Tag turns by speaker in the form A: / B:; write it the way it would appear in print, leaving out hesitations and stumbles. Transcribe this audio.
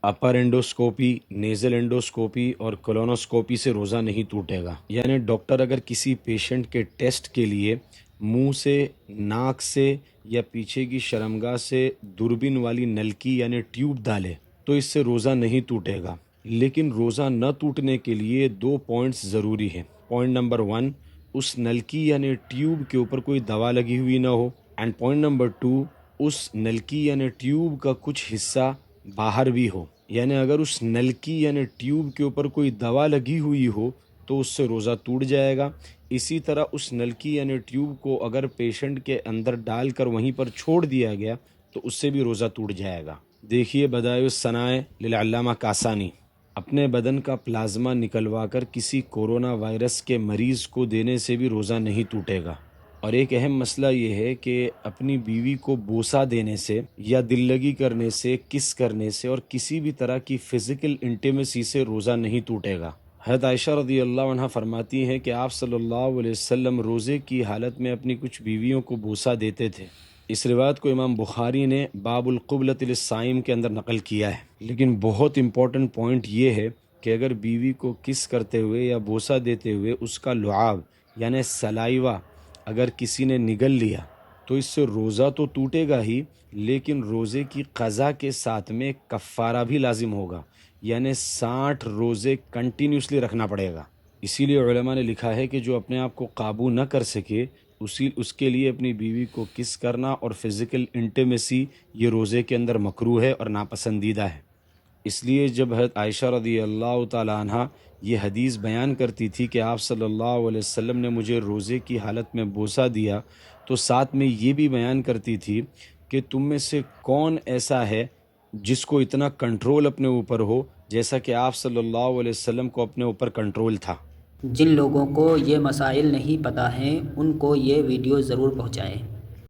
A: اپر endoscopy, nasal endoscopy اور colonoscopy سے روزہ نہیں ٹوٹے گا۔ یعنی ڈاکٹر اگر کسی پیشنٹ کے ٹیسٹ کے لیے منہ سے، ناک سے یا پیچھے کی شرمگاہ سے دوربین والی نلکی یعنی ٹیوب ڈالے تو اس سے روزہ نہیں ٹوٹے گا۔ لیکن روزہ نہ ٹوٹنے کے لیے 2 پوائنٹس ضروری ہیں۔ پوائنٹ نمبر 1، اس نلکی یعنی ٹیوب کے اوپر کوئی دوا لگی ہوئی نہ ہو، اینڈ پوائنٹ نمبر 2، اس نلکی یعنی ٹیوب کا کچھ حصہ باہر بھی ہو۔ یعنی اگر اس نلکی یعنی ٹیوب کے اوپر کوئی دوا لگی ہوئی ہو تو اس سے روزہ ٹوٹ جائے گا۔ اسی طرح اس نلکی یعنی ٹیوب کو اگر پیشنٹ کے اندر ڈال کر وہیں پر چھوڑ دیا گیا تو اس سے بھی روزہ ٹوٹ جائے گا۔ دیکھیے بدائع الصنائع للعلامہ کاسانی، اپنے بدن کا پلازما نکلوا کر کسی کورونا وائرس کے مریض کو دینے سے بھی روزہ نہیں ٹوٹے گا۔ اور ایک اہم مسئلہ یہ ہے کہ اپنی بیوی کو بوسہ دینے سے یا دل لگی کرنے سے، کس کرنے سے اور کسی بھی طرح کی فزیکل انٹیمیسی سے روزہ نہیں ٹوٹے گا۔ حضرت عائشہ رضی اللہ عنہ فرماتی ہیں کہ آپ صلی اللہ علیہ وسلم روزے کی حالت میں اپنی کچھ بیویوں کو بوسہ دیتے تھے۔ اس روایت کو امام بخاری نے باب القبلۃ للصائم کے اندر نقل کیا ہے۔ لیکن بہت امپورٹنٹ پوائنٹ یہ ہے کہ اگر بیوی کو کس کرتے ہوئے یا بوسہ دیتے ہوئے اس کا لعاب یعنی سلائیوا اگر کسی نے نگل لیا تو اس سے روزہ تو ٹوٹے گا ہی، لیکن روزے کی قضا کے ساتھ میں کفارہ بھی لازم ہوگا، یعنی 60 روزے کنٹینیوسلی رکھنا پڑے گا۔ اسی لیے علماء نے لکھا ہے کہ جو اپنے آپ کو قابو نہ کر سکے اس کے لیے اپنی بیوی کو کس کرنا اور فزیکل انٹیمیسی یہ روزے کے اندر مکروہ ہے اور ناپسندیدہ ہے۔ اس لیے جب حضرت عائشہ رضی اللہ تعالی عنہ یہ حدیث بیان کرتی تھی کہ آپ صلی اللہ علیہ وسلم نے مجھے روزے کی حالت میں بوسہ دیا، تو ساتھ میں یہ بھی بیان کرتی تھی کہ تم میں سے کون ایسا ہے جس کو اتنا کنٹرول اپنے اوپر ہو جیسا کہ آپ صلی اللہ علیہ وسلم کو اپنے اوپر کنٹرول تھا۔
B: جن لوگوں کو یہ مسائل نہیں پتہ ہیں ان کو یہ ویڈیو ضرور پہنچائیں۔